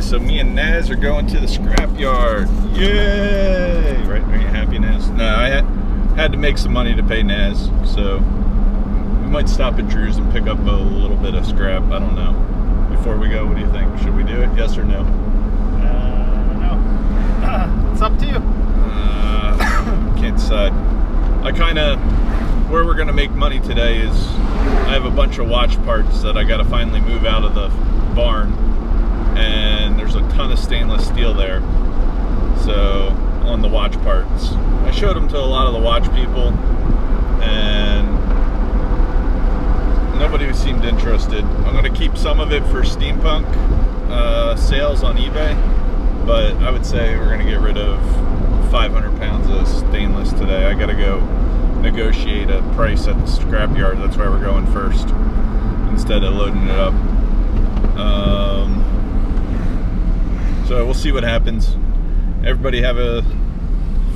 so me and Naz are going to the scrapyard. Yay! Right? Are you happy, Naz? No, I had to make some money to pay Naz, so we might stop at Drew's and pick up a little bit of scrap. I don't know. Before we go, what do you think? Should we do it? Yes or no? No. It's up to you. Can't decide. Where we're gonna make money today is I have a bunch of watch parts that I gotta finally move out of the barn, and there's a ton of stainless steel there. So on the watch parts, I showed them to a lot of the watch people, and nobody seemed interested. I'm gonna keep some of it for steampunk sales on eBay, but I would say we're gonna get rid of 500 pounds of stainless today. I gotta go negotiate a price at the scrapyard. That's why we're going first instead of loading it up. So we'll see what happens. Everybody have a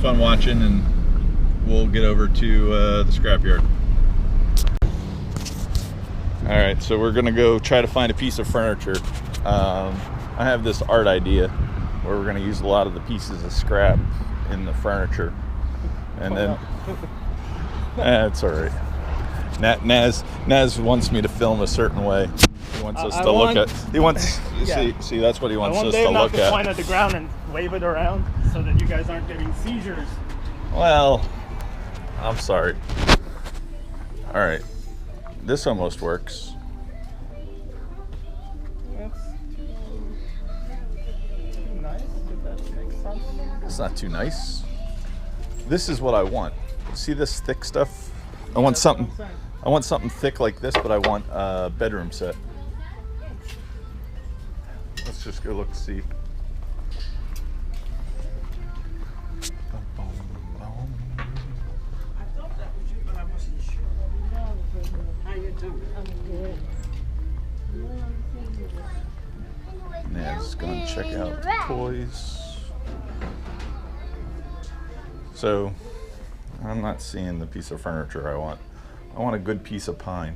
fun watching, and we'll get over to the scrapyard. All right, so we're gonna go try to find a piece of furniture. I have this art idea where we're gonna use a lot of the pieces of scrap in the furniture, and then it's all right. Naz wants me to film a certain way. He wants us to look at. He wants. Yeah. See, that's what he wants us to look at. I want Dave not to point at the ground and wave it around so that you guys aren't getting seizures. Well, I'm sorry. All right, this almost works. That's too nice. If that makes sense. It's not too nice. This is what I want. See this thick stuff? I want something thick like this, but I want a bedroom set. Let's just go look, see. I thought that was you, but I wasn't sure. How you doing? I'm good. Nan's going to check out the toys. So, I'm not seeing the piece of furniture I want. I want a good piece of pine.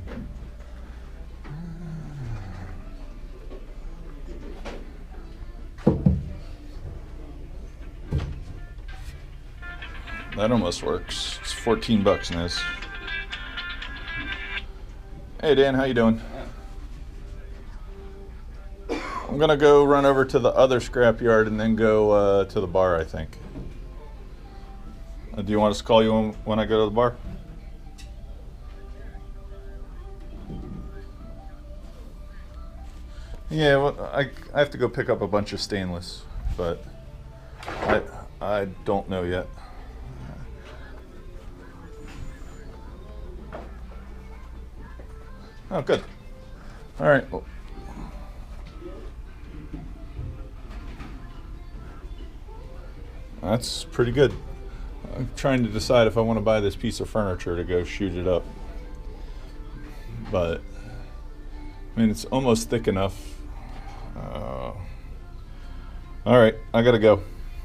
That almost works. It's 14 bucks, Nez. Hey Dan, how you doing? I'm gonna go run over to the other scrapyard and then go to the bar, I think. Do you want us to call you when I go to the bar? Yeah, well, I have to go pick up a bunch of stainless, but I don't know yet. Oh, good. All right. Well, that's pretty good. I'm trying to decide if I want to buy this piece of furniture to go shoot it up. But, I mean, it's almost thick enough. All right, I gotta go.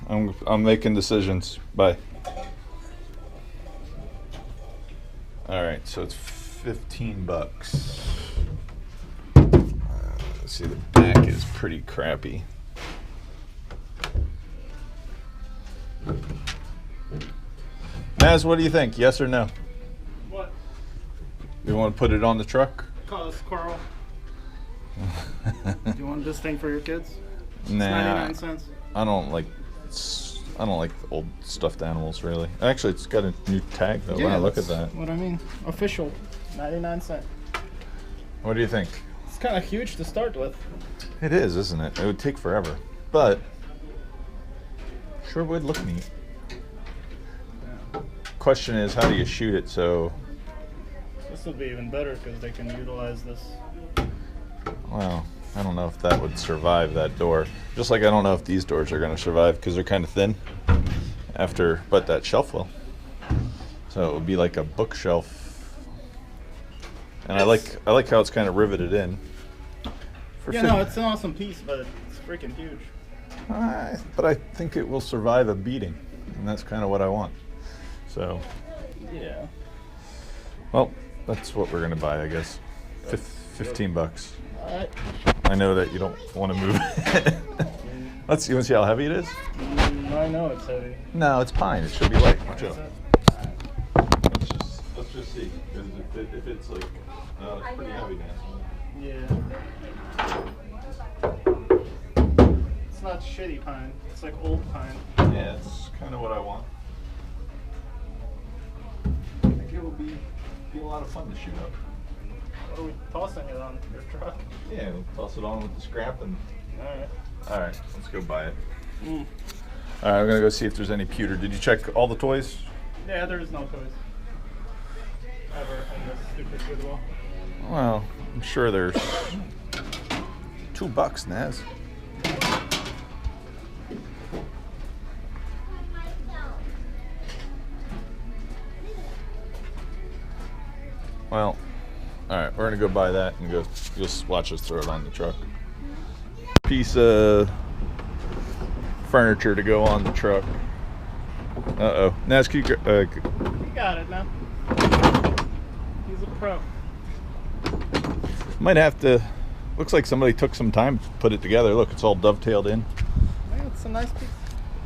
I'm making decisions. Bye. All right, so it's 15 bucks. Let's see, the back is pretty crappy. Naz, what do you think? Yes or no? What? You want to put it on the truck? Call us Carl. Do you want this thing for your kids? It's Nah, 99 cents. I don't like old stuffed animals really. Actually, it's got a new tag though. Wow, look at that. What I mean, official, 99 cents. What do you think? It's kind of huge to start with. It is, isn't it? It would take forever, but sure would look neat. Yeah. Question is, how do you shoot it so? This would be even better because they can utilize this. Well, I don't know if that would survive that door. Just like I don't know if these doors are going to survive because they're kind of thin. But that shelf will. So it would be like a bookshelf. And I like how it's kind of riveted in. No, it's an awesome piece, but it's freaking huge. But I think it will survive a beating, and that's kind of what I want. So. Yeah. Well, that's what we're going to buy, I guess. 15 bucks. All right. I know that you don't want to move it. Let's see. You want to see how heavy it is? I know it's heavy. No, it's pine. It should be light. Watch Is out. it? Let's just see. Because if it's like, it's pretty heavy now. Yeah. It's not shitty pine. It's like old pine. Yeah, it's kind of what I want. I think it will be a lot of fun to shoot up. What are we tossing it on your truck? Yeah, we'll toss it on with the scrap and. Alright. All right, let's go buy it. Mm. All right, I'm gonna go see if there's any pewter. Did you check all the toys? Yeah, there is no toys. Ever in this stupid Goodwill. Well, I'm sure there's $2, Naz. Well, all right, we're gonna go buy that and go just watch us throw it on the truck. Piece of furniture to go on the truck. Uh-oh. Naz, can you You got it now. He's a pro. might have to, looks like somebody took some time to put it together. Look, it's all dovetailed in. I think it's a nice piece.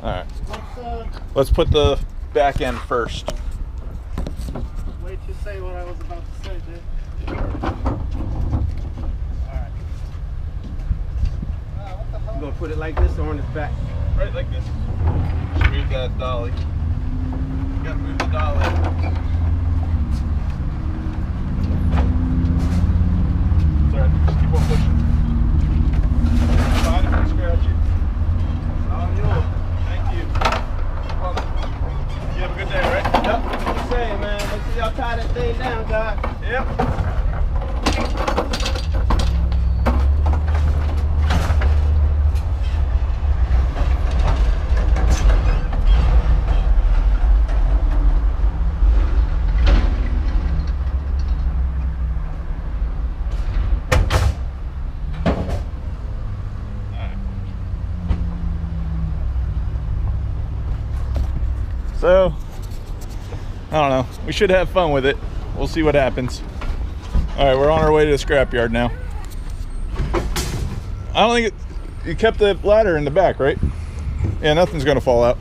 All right, Let's let's put the back end first. wait to say what I was about to say, dude. Alright. What the hell? You gonna put it like this or on its back? Right like this. Just move that dolly. You gotta move the dolly. Sorry, just keep on pushing. Fine if you scratch it. Oh, you. Thank you. You have a good day, right? Yep. What you saying, man? Make sure y'all tie that thing down, God. Yep. So, I don't know. We should have fun with it. We'll see what happens. All right, we're on our way to the scrapyard now. I don't think you kept the ladder in the back, right? Yeah, nothing's gonna fall out.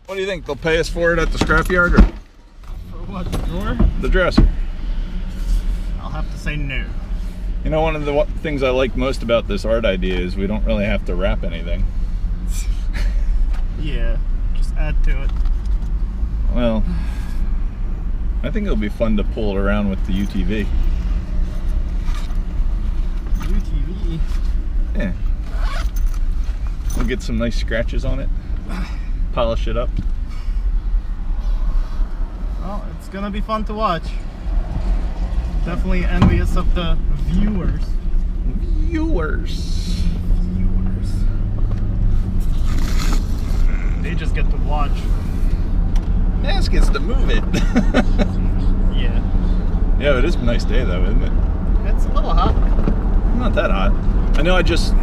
What do you think? They'll pay us for it at the scrapyard or For what, the drawer? the dresser? I'll have to say no. You know, one of the things I like most about this art idea is we don't really have to wrap anything. Yeah, just add to it. Well, I think it'll be fun to pull it around with the UTV. UTV? Yeah. We'll get some nice scratches on it. Polish it up. Well, it's gonna be fun to watch. Definitely envious of the viewers. Viewers. They just get to watch. Naz gets to move it. Yeah. Yeah, it is a nice day though, isn't it? It's a little hot. Not that hot. I know I just,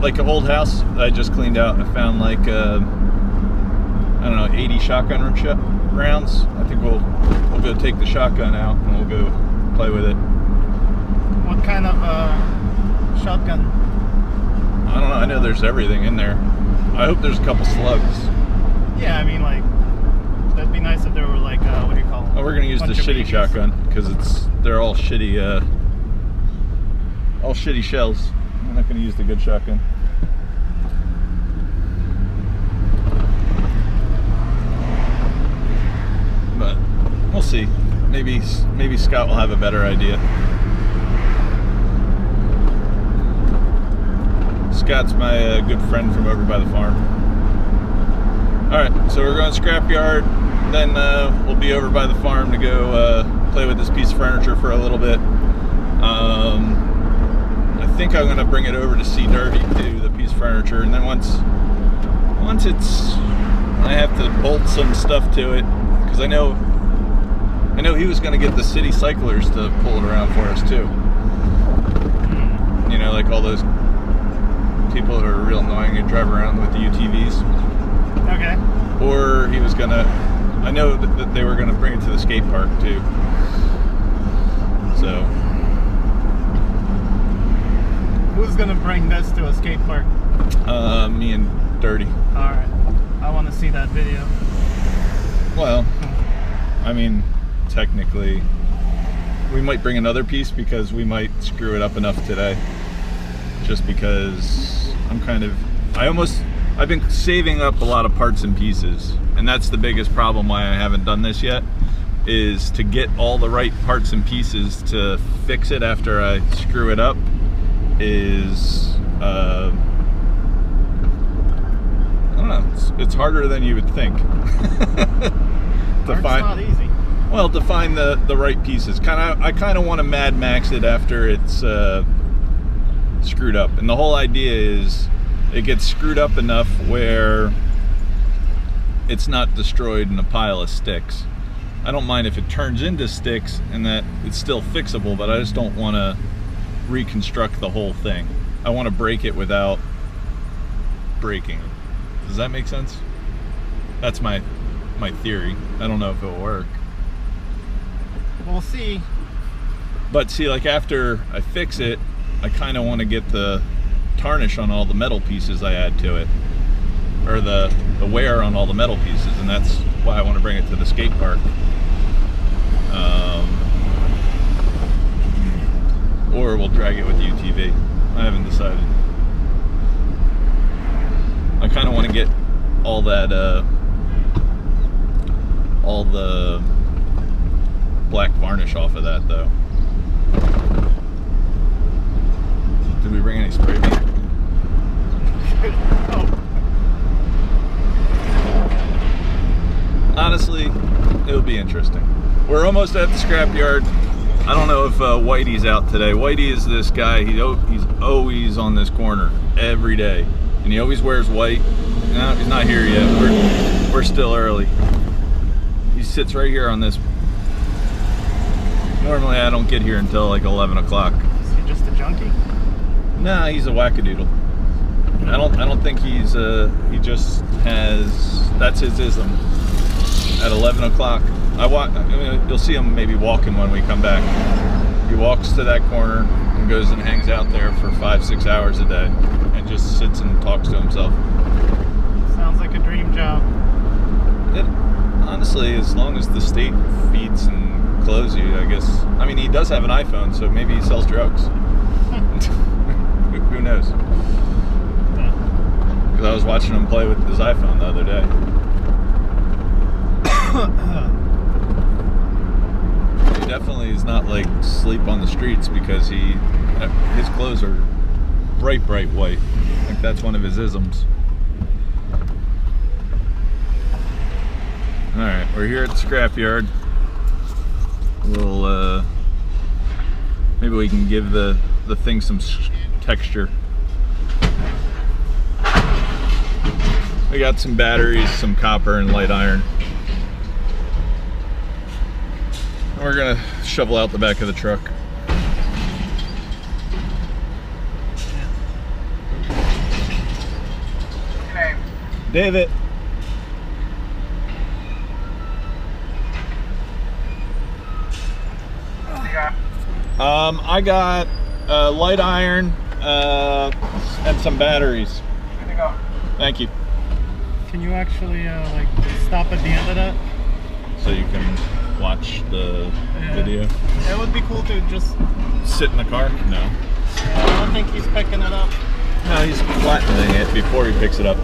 like an old house that I just cleaned out, I found like, I don't know, 80 shotgun rounds. I think we'll go take the shotgun out and we'll go play with it. What kind of shotgun? I don't know, I know there's everything in there. I hope there's a couple slugs. Yeah, I mean, like, that'd be nice if there were like, what do you call them? Oh, we're gonna use the shitty shotgun because they're all shitty shells. We're not gonna use the good shotgun. But we'll see. Maybe Scott will have a better idea. Scott's my good friend from over by the farm. All right, so we're going to Scrapyard. Then we'll be over by the farm to go play with this piece of furniture for a little bit. I think I'm going to bring it over to see Derby too, the piece of furniture, and then once it's, I have to bolt some stuff to it because I know he was going to get the city cyclers to pull it around for us too. You know, like all those people who are real annoying and drive around with the UTVs. Okay. Or he was gonna, I know that they were gonna bring it to the skate park too. So Who's gonna bring this to a skate park? Me and Dirty. All right, I want to see that video. Well, I mean, technically, we might bring another piece because we might screw it up enough today. Just because I've been saving up a lot of parts and pieces, and that's the biggest problem why I haven't done this yet, is to get all the right parts and pieces to fix it after I screw it up is, I don't know, it's harder than you would think. It's not easy. Well, to find the right pieces. I kind of want to Mad Max it after it's screwed up. And the whole idea is it gets screwed up enough where it's not destroyed in a pile of sticks. I don't mind if it turns into sticks and that it's still fixable, but I just don't want to reconstruct the whole thing. I want to break it without breaking it. Does that make sense? That's my theory. I don't know if it'll work. We'll see. But see, like after I fix it, I kind of want to get the tarnish on all the metal pieces I add to it, or the wear on all the metal pieces, and that's why I want to bring it to the skate park. Or we'll drag it with UTV. I haven't decided. I kind of want to get all that, all the black varnish off of that, though. Did we bring any spray paint? Honestly, it'll be interesting. We're almost at the scrapyard. I don't know if Whitey's out today. Whitey is this guy. He's always on this corner every day, and he always wears white. No, he's not here yet. We're still early. He sits right here on this. Normally, I don't get here until like 11 o'clock. Is he just a junkie? Nah, he's a wackadoodle. I don't think he's he just has, that's his ism. At 11 o'clock, I mean, you'll see him maybe walking when we come back. He walks to that corner and goes and hangs out there for 5-6 hours a day and just sits and talks to himself. Sounds like a dream job. It, honestly, as long as the state feeds and clothes you, I guess. I mean, he does have an iPhone, so maybe he sells drugs. Who knows? Because I was watching him play with his iPhone the other day. He definitely is not like sleep on the streets because his clothes are bright white. I think that's one of his isms. Alright, we're here at the scrapyard. We'll maybe we can give the thing some texture. We got some batteries, some copper, and light iron. We're gonna shovel out the back of the truck. Okay. David. I got light iron and some batteries. Good to go. Thank you. Can you actually like stop at the end of that? So you can watch the video. It would be cool to just Sit in the car? No. I don't think he's picking it up. No, he's flattening it before he picks it up.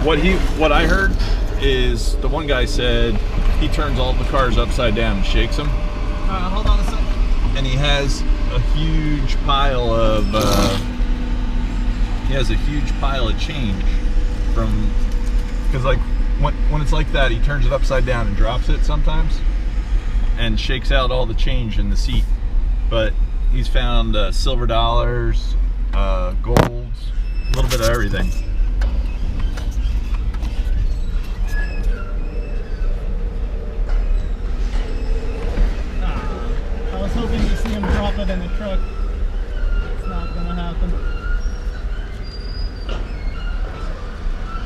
What I heard is the one guy said he turns all the cars upside down and shakes them. Hold on a second. And he has a huge pile of change from, because like when it's like that, he turns it upside down and drops it sometimes and shakes out all the change in the seat. But he's found silver dollars, golds, a little bit of everything. I was hoping to see him drop it in the truck. It's not gonna happen.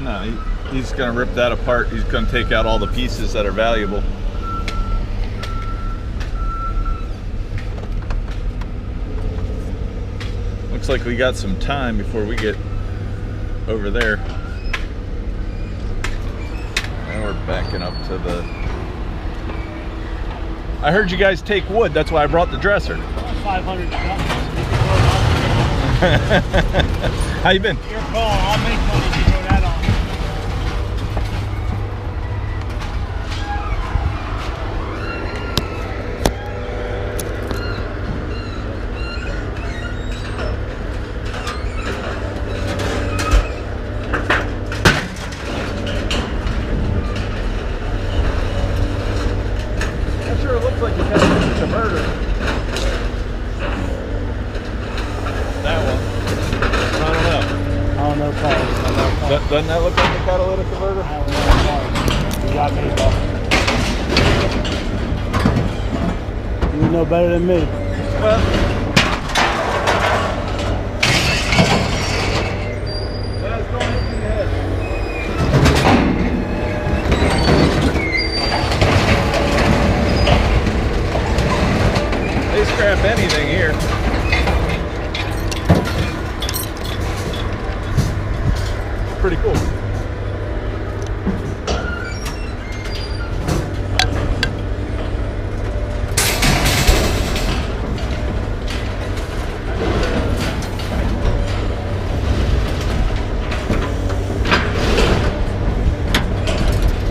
No, he's gonna rip that apart. He's gonna take out all the pieces that are valuable. Looks looks like we got some time before we get over there. And we're backing up to the... I heard you guys take wood. That's why I brought the dresser. 500 How you been? Your call. I'll make money if you throw that on. That sure looks like you got a converter. That one. I don't know. I don't know cars. Doesn't that look like a catalytic converter? I don't know cars. You got me, bro. You know better than me. Well, that's going in the head. They scrap anything here. Pretty cool.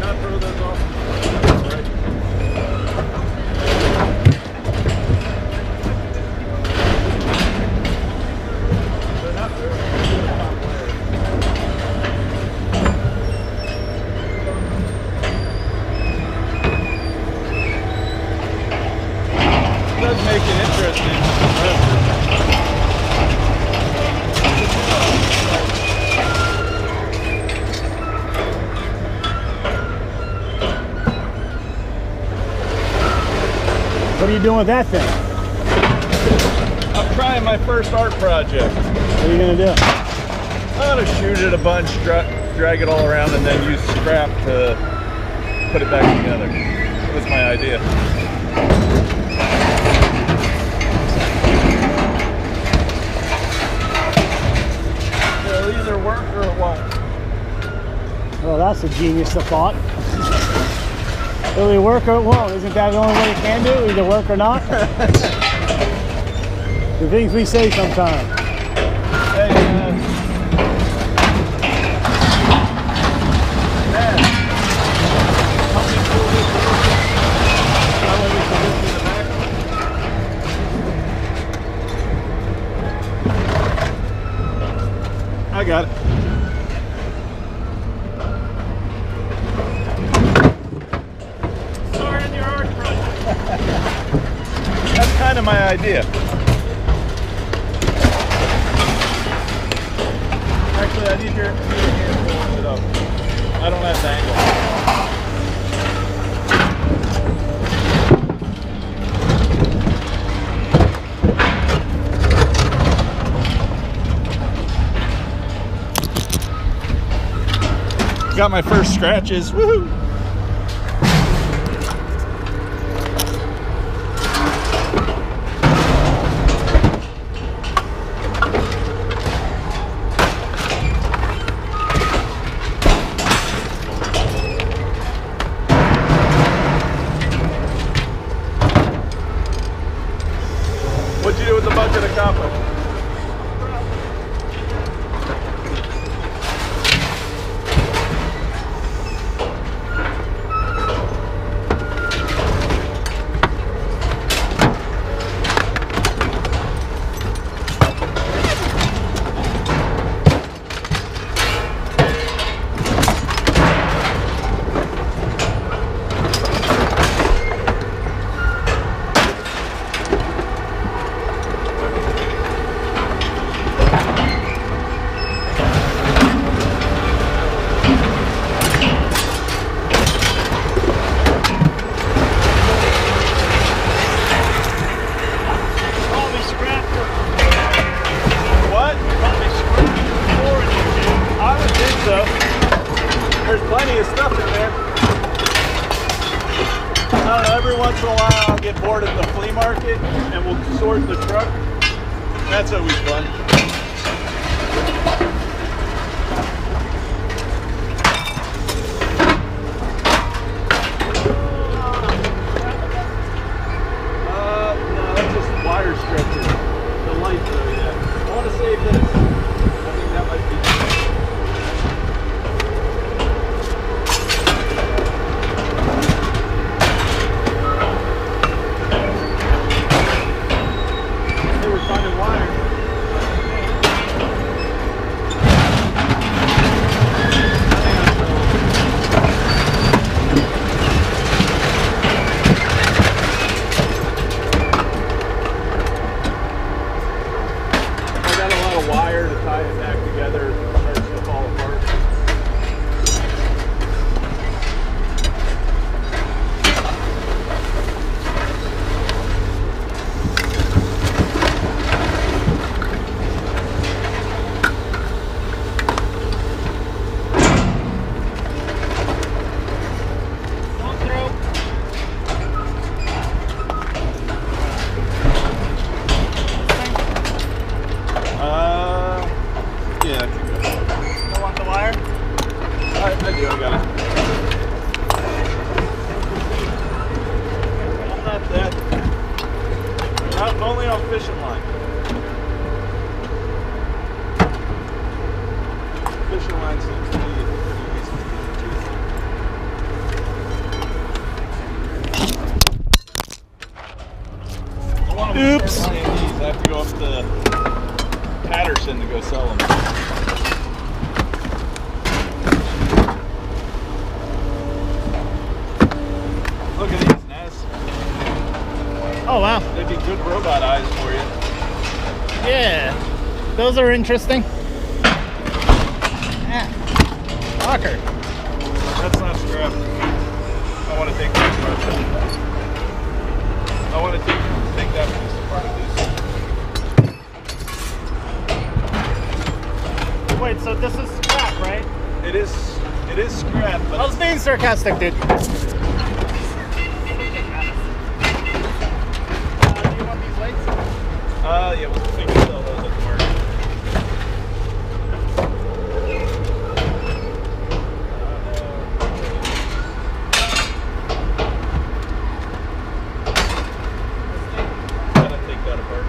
Not throw those off. Right. They're not there. Does make it interesting. What are you doing with that thing? I'm trying my first art project. What are you gonna do? I'm gonna shoot it a bunch, drag it all around, and then use scrap to put it back together. That was my idea. It'll either work or it won't. Well, that's a genius of thought. It'll either work or it won't. Isn't that the only way it can do? Either work or not? The things we say sometimes. Hey, man, help me pull this. That way we can get to the back. I got it. Starting your art project. That's kind of my idea. Actually, I need your hand pulling it up. I don't have the angle. Got my first scratches. Woohoo! What'd you do with the bucket of copper? once in a while I'll get bored at the flea market and we'll sort the truck. That's always fun. No, that's just wire stretcher. The light though, yeah. I want to save this. I think that might be. They were finding wire. Wire to tie it back together, it starts to fall apart. Don't throw. Yeah, I can go. You want the wire? I do, I got it. I'm not that. Not only on fishing line. Fishing line seems to be pretty easy to do. I want them to start buying these. I have to go up to Patterson to go sell them. Look at these, Naz. Oh wow. They'd be good robot eyes for you. Yeah. Those are interesting. Yeah. Rocker. That's not scrap. I want to take that apart. I want to take that piece apart at least. Wait, so this is scrap, right? It is scrap, but I was being sarcastic, dude. Do you want these lights? yeah, we'll think we'll sell those at the market. Gotta take that apart.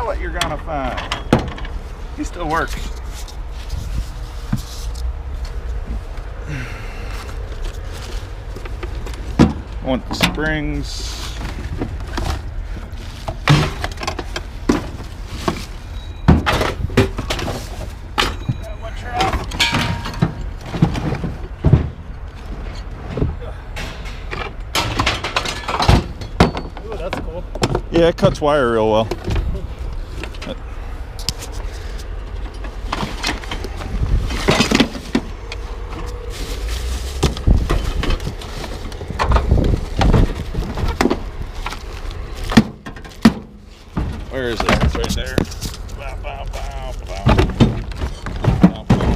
what you're gonna find. He still works. I want the springs. That's cool. Yeah, it cuts wire real well. Where is it? It's right there. Bow, bow, bow, bow. Bow, bow,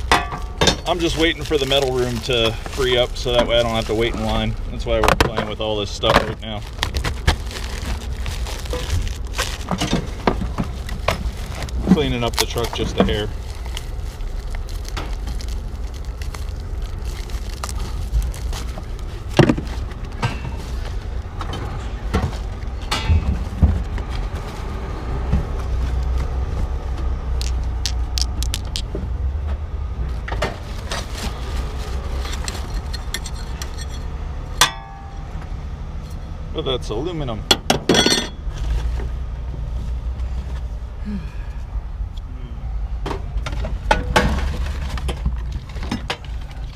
bow. I'm just waiting for the metal room to free up so that way I don't have to wait in line. That's why we're playing with all this stuff right now. Cleaning up the truck just a hair. But that's aluminum.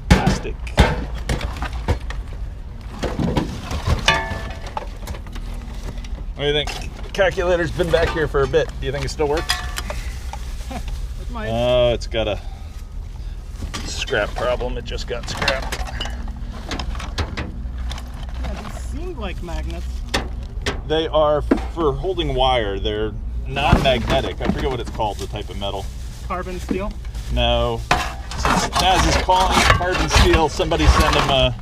Plastic. What do you think? The calculator's been back here for a bit. Do you think it still works? It might. Oh, it's got a scrap problem. It just got scrapped. Yeah, these seem like magnets. They are for holding wire. They're non-magnetic. I forget what it's called, the type of metal. Carbon steel. No. Since Naz is calling it carbon steel, somebody send him a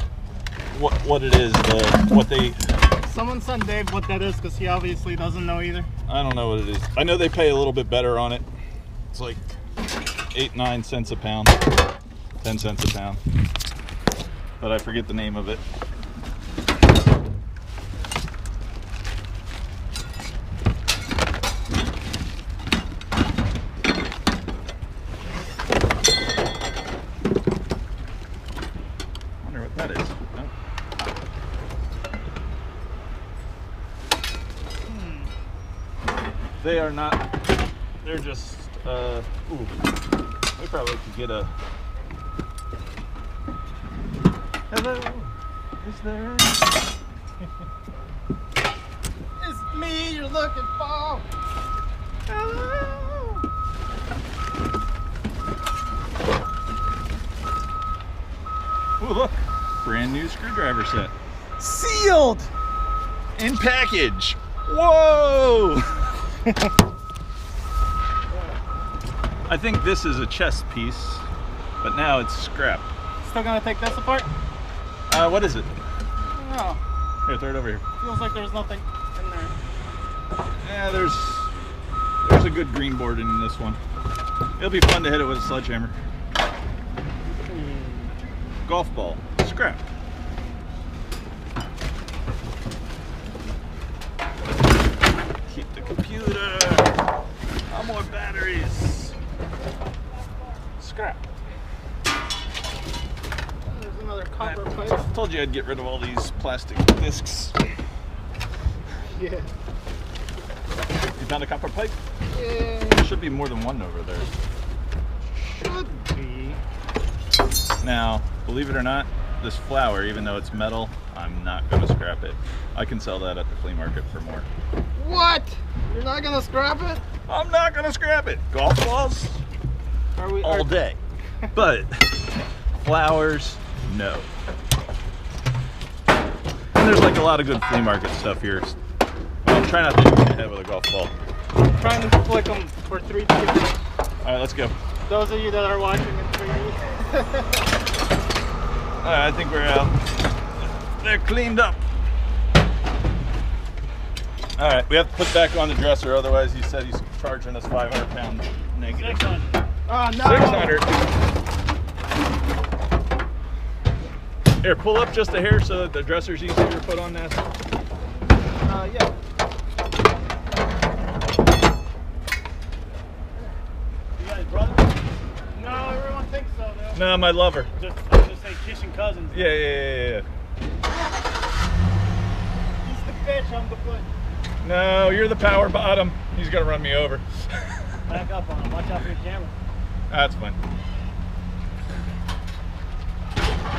what it is, what they... Someone send Dave what that is, because he obviously doesn't know either. I don't know what it is. I know they pay a little bit better on it. It's like 8-9 cents a pound, 10 cents a pound. But I forget the name of it. Wonder what that is. No. They are not, they're just, ooh, we probably could get a, hello, is there? It's me you're looking for. Hello. Ooh, look, brand new screwdriver set. Sealed! In package. Whoa! I think this is a chest piece, but now it's scrap. Still gonna take this apart? What is it? No. Here, throw it over here. Feels like there's nothing in there. Yeah, there's a good green board in this one. It'll be fun to hit it with a sledgehammer. Golf ball, scrap. Keep the computer. How more batteries? Scrap. There's another copper I pipe. told you I'd get rid of all these plastic discs. Yeah. You found a copper pipe? Yeah. There should be more than one over there. Should be. Now, believe it or not, this flower, even though it's metal, I'm not going to scrap it. I can sell that at the flea market for more. What? You're not gonna scrap it? I'm not going to scrap it. Golf balls, Are we all day. But flowers, no. And there's like a lot of good flea market stuff here. Well, try not to hit your head with a golf ball. trying to flick them for 3 3. All right, let's go. Those of you that are watching in 3D. All right, I think we're out. They're cleaned up. All right, we have to put back on the dresser, otherwise he said he's charging us 500 pounds negative. 600. Oh no! 600. Here, pull up just a hair so that the dresser's easier to put on this. Yeah. No, my lover. I was just say kissing cousins. Yeah. He's the fish, I'm the foot. No, you're the power bottom. He's gonna run me over. Back up on him. Watch out for your camera. That's fine.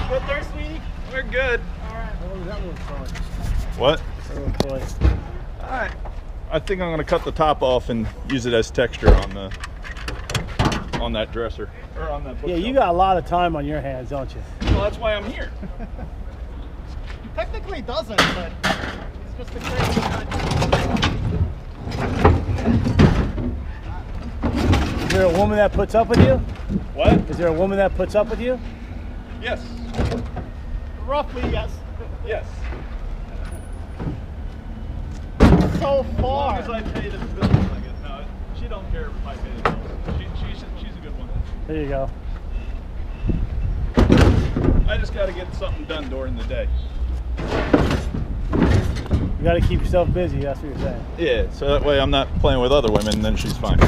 Good there, sweetie? We're good. Alright. What was that little toy? What? That little toy. Alright. I think I'm gonna cut the top off and use it as texture on that dresser. Or on that bookshelf. Yeah, you got a lot of time on your hands, don't you? Well, that's why I'm here. Technically doesn't, but it's just a crazy guy. Is there a woman that puts up with you? What? Is there a woman that puts up with you? Yes. Roughly, yes. Yes. So As long far. as I pay the bills, I guess. No, she don't care if I pay the bills. She's a good one. There you go. I just got to get something done during the day. You got to keep yourself busy, that's what you're saying. Yeah, so that way I'm not playing with other women, and then she's fine.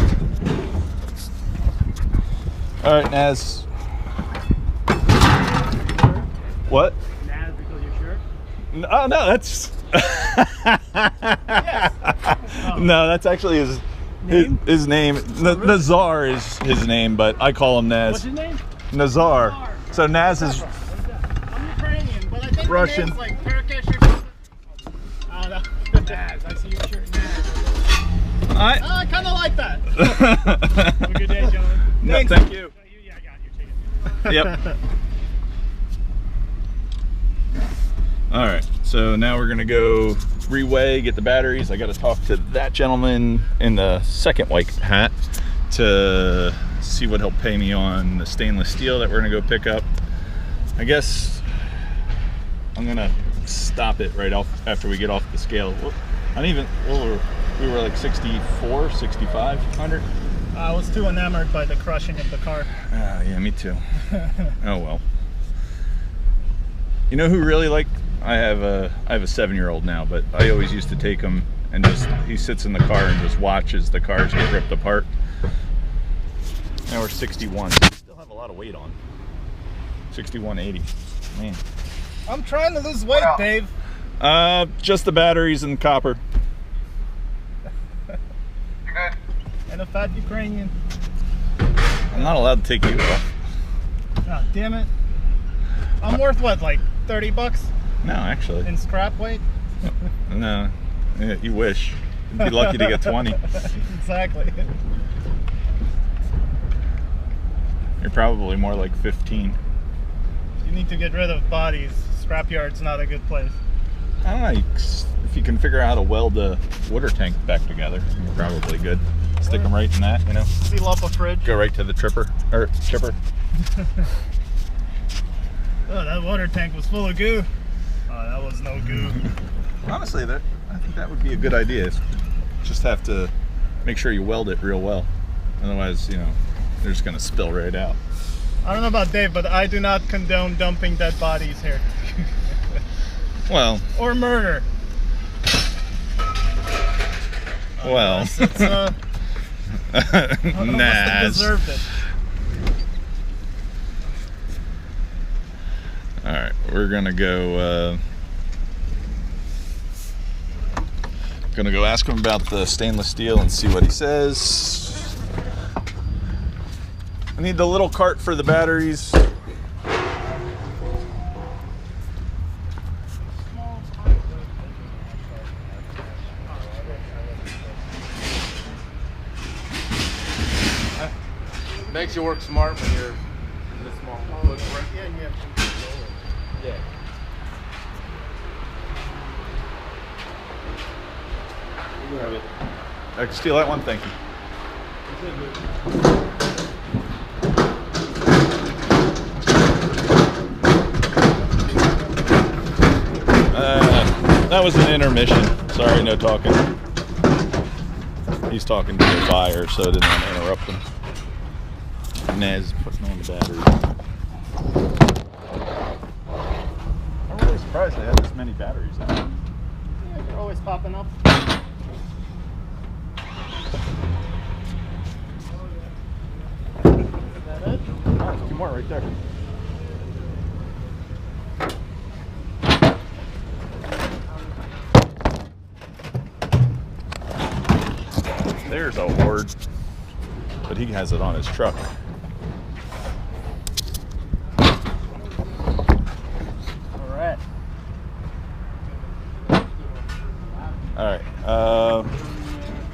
All right, Naz. What? Naz, because you're sure? Oh no, that's. No, that's actually his name. Nazar is his name, but I call him Naz. What's his name? Nazar. So Naz is I'm Ukrainian, but I think Russian. the name's like Turkish or something. I don't know. Naz. I see your shirt. Naz. I I kind of like that. Have a good day, gentlemen. No, Thanks. thank you. Yeah, I got your ticket. Yep. All right, so now we're gonna go reweigh, get the batteries. I gotta talk to that gentleman in the second white hat to see what he'll pay me on the stainless steel that we're gonna go pick up. I guess I'm gonna stop it right off after we get off the scale. We were like 64, 6,500. I was too enamored by the crushing of the car. Yeah, me too. Oh well. You know who really liked? I have a 7-year-old now, but I always used to take him and he sits in the car and just watches the cars get ripped apart. Now we're 61. Still have a lot of weight on. 6180. Man. I'm trying to lose weight, Dave. Just the batteries and copper. And a fat Ukrainian. I'm not allowed to take you off. God damn it. I'm worth what, like 30 bucks No, actually. in scrap weight? No. Yeah, you wish. You'd be lucky to get 20. Exactly. You're probably more like 15. You need to get rid of bodies. Scrapyard's not a good place. I don't know. If you can figure out how to weld a water tank back together, you're probably good. Stick them right in that, you know. Seal up a fridge. Go right to the chipper. Oh, that water tank was full of goo. Oh, that was no goo. Honestly, I think that would be a good idea. Just have to make sure you weld it real well. Otherwise, you know, they're just gonna spill right out. I don't know about Dave, but I do not condone dumping dead bodies here. Well, Or murder. well. It's must have Naz. deserved it. All right, we're gonna go. Gonna go ask him about the stainless steel and see what he says. I need the little cart for the batteries. Makes you work smart when you're in this small footprint. Yeah, you have to. Yeah. You have it. I can steal that one, thank you. That was an intermission. Sorry, no talking. He's talking to the buyer, so I didn't want to interrupt him. Naz putting on the battery. I'm really surprised they had this many batteries in it. Yeah, they're always popping up. Oh, there's 2 more right there. There's a horde, but he has it on his truck. All right. All right,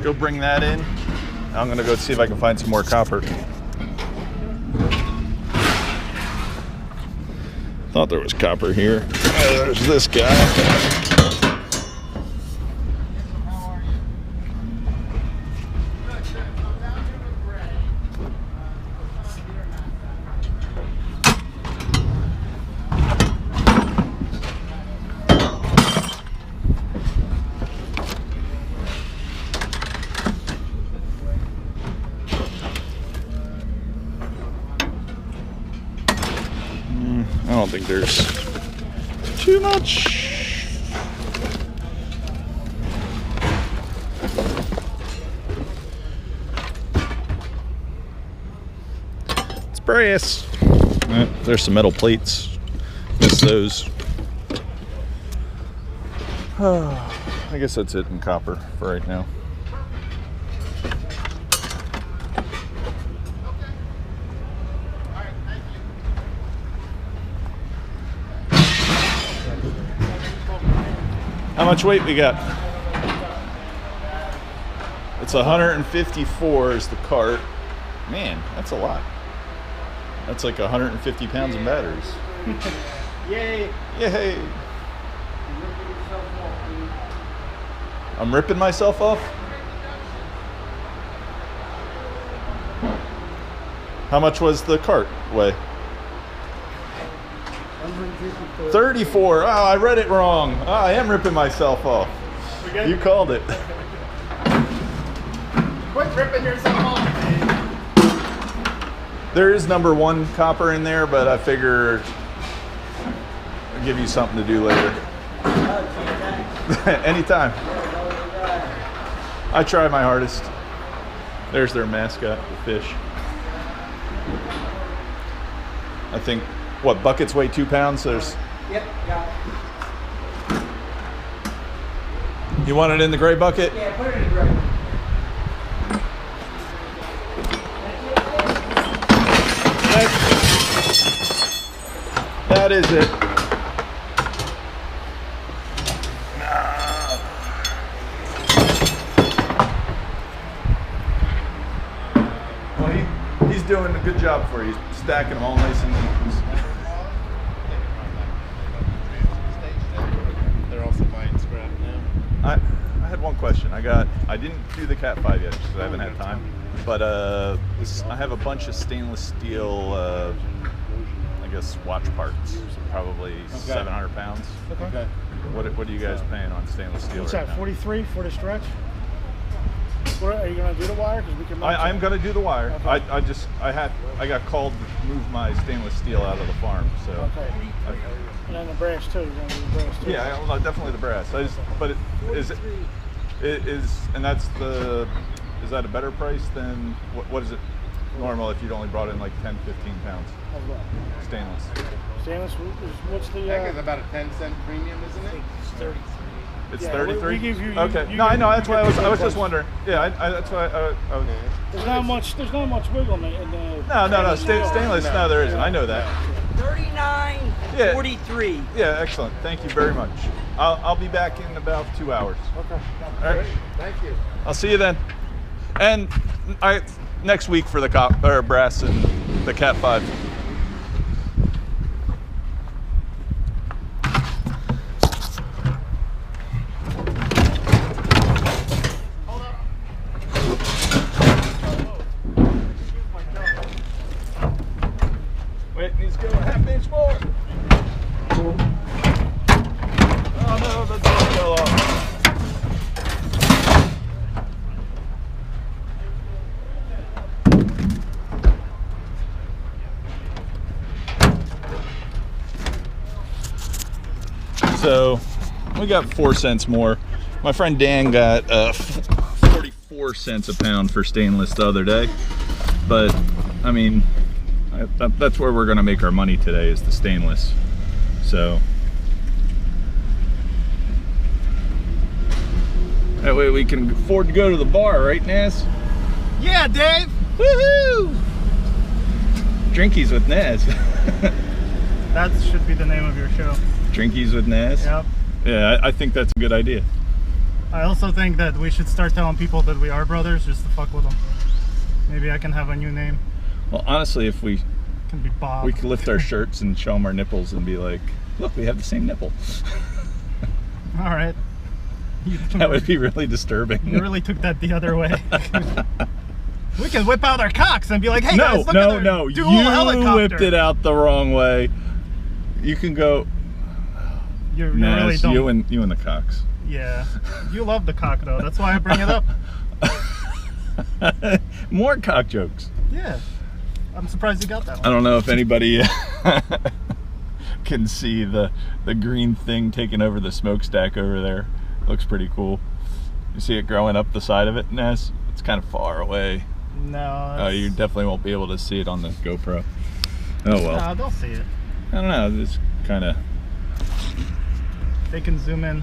go bring that in. I'm gonna go see if I can find some more copper. Thought there was copper here. There's this guy. I don't think there's too much. It's brass. There's some metal plates. Miss those. I guess that's it in copper for right now. How much weight we got? It's 154 is the cart. Man, that's a lot. That's like 150 pounds of batteries. Yay! Yay! I'm ripping myself off? How much was the cart weigh? 34. Oh, I read it wrong. Oh, I am ripping myself off. You called it. Quit ripping yourself off, man. There is number 1 copper in there, but I figure I'll give you something to do later. Anytime. I try my hardest. There's their mascot, the fish. I think, what, buckets weigh 2 pounds? There's. Yep, got it. You want it in the gray bucket? Yeah, put it in the gray. That is it. Well, he's doing a good job for you. He's stacking them all nice and neat. They're also buying scrap now. I had one question. I didn't do the Cat 5 yet because I haven't had time. But I have a bunch of stainless steel, I guess, watch parts. Probably 700 pounds. Okay. What are you guys paying on stainless steel What's right that? now? 43 for the stretch? What, are you gonna do the wire? Because we can. I'm gonna do the wire. Okay. I got called to move my stainless steel out of the farm, so. Okay. And then the brass too. You're gonna do the brass too. Yeah, well, definitely the brass. And that's the. Is that a better price than what is it normal if you'd only brought in like 10, 15 pounds? Of what? Stainless. Stainless. What's the? I think it's about a 10-cent premium, isn't it? It's 33. It's Yeah, 33. we give you. Okay. you No, I give- know. you That's why get I was the just price. wondering. Yeah, that's why I was. There's not much. There's not much wiggle in the. No. Stainless. No, there isn't. I know that. 39, Yeah. 43. Yeah, excellent. Thank you very much. I'll be back in about 2 hours. Okay. All right. Thank you. I'll see you then. And next week for the brass and the Cat 5. Wait, needs to go a half inch more. Oh no, the door fell off. So we got 4 cents more. My friend Dan got 44 cents a pound for stainless the other day. But I mean, that's where we're gonna make our money today, is the stainless. So That way we can afford to go to the bar, right, Naz? Yeah, Dave. Woohoo! Drinkies with Naz. That should be the name of your show. Drinkies with Naz? Yep. Yeah, I think that's a good idea. I also think that we should start telling people that we are brothers just to fuck with them. Maybe I can have a new name. Well, honestly, if we Can be Bob. could lift our shirts and show them our nipples and be like, look, we have the same nipple. All right. That would be really disturbing. You really took that the other way. We can whip out our cocks and be like, hey No, guys, look no, at no. dual You helicopter. whipped it out the wrong way. You can go. You Naz, really don't. you and the cocks. Yeah. You love the cock though. That's why I bring it up. More cock jokes. Yeah. I'm surprised you got that I one. don't know if anybody can see the green thing taking over the smokestack over there. Looks pretty cool. You see it growing up the side of it, Ness? It's kind of far away. No. You definitely won't be able to see it on the GoPro. Oh well. Nah, they'll see it. I don't know. It's kind of. They can zoom in.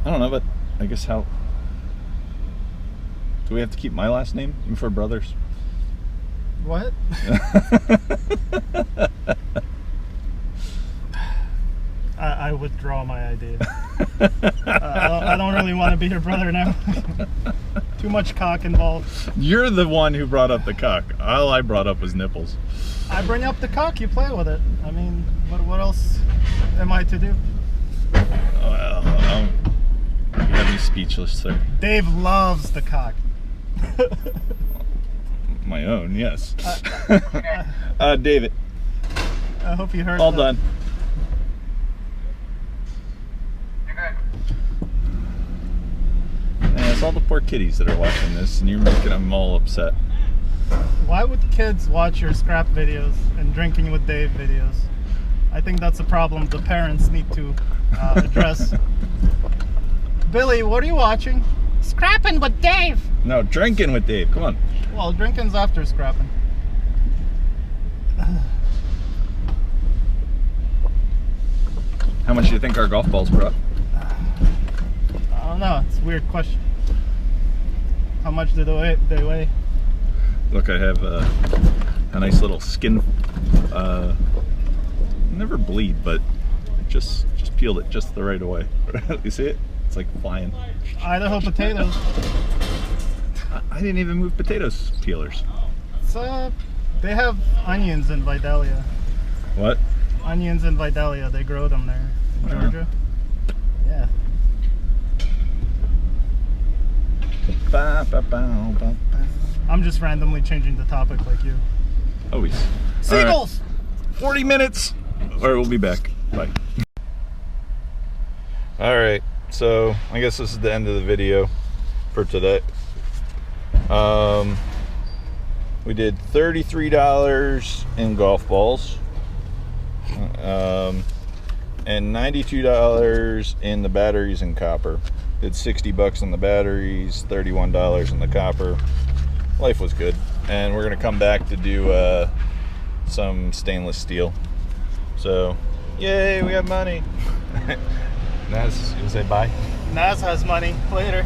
I don't know, but I guess how. Do we have to keep my last name even for brothers? What? I withdraw my idea. I don't really want to be your brother now. Too much cock involved. You're the one who brought up the cock. All I brought up was nipples. I bring up the cock, you play with it. I mean, what else am I to do? Well, you have me speechless, sir. Dave loves the cock. My own, yes. David, I hope you heard all that. done. Yeah, it's all the poor kitties that are watching this, and you're making them all upset. Why would kids watch your scrap videos and drinking with Dave videos? I think that's a problem the parents need to address. Billy, what are you watching? Scrapping with Dave. No, drinking with Dave. Come on. Well, drinking's after scrapping. How much do you think our golf balls brought? I don't know. It's a weird question. How much do they weigh? Look, I have a nice little skin. Never bleed, but just peeled it just the right way. You see it? It's like flying. Idaho potatoes. I didn't even move potatoes peelers. It's, they have onions in Vidalia. What? Onions in Vidalia. They grow them there in Georgia. Yeah. Ba, ba, ba, ba, ba. I'm just randomly changing the topic like you. Always. Seagulls! All right. 40 minutes, or we'll be back. Bye. All right, so I guess this is the end of the video for today. We did $33 in golf balls, and $92 in the batteries and copper. Did $60 on the batteries, $31 in the copper. Life was good, and we're gonna come back to do some stainless steel. So, yay, we have money. Naz, you say bye? Naz has money. Later.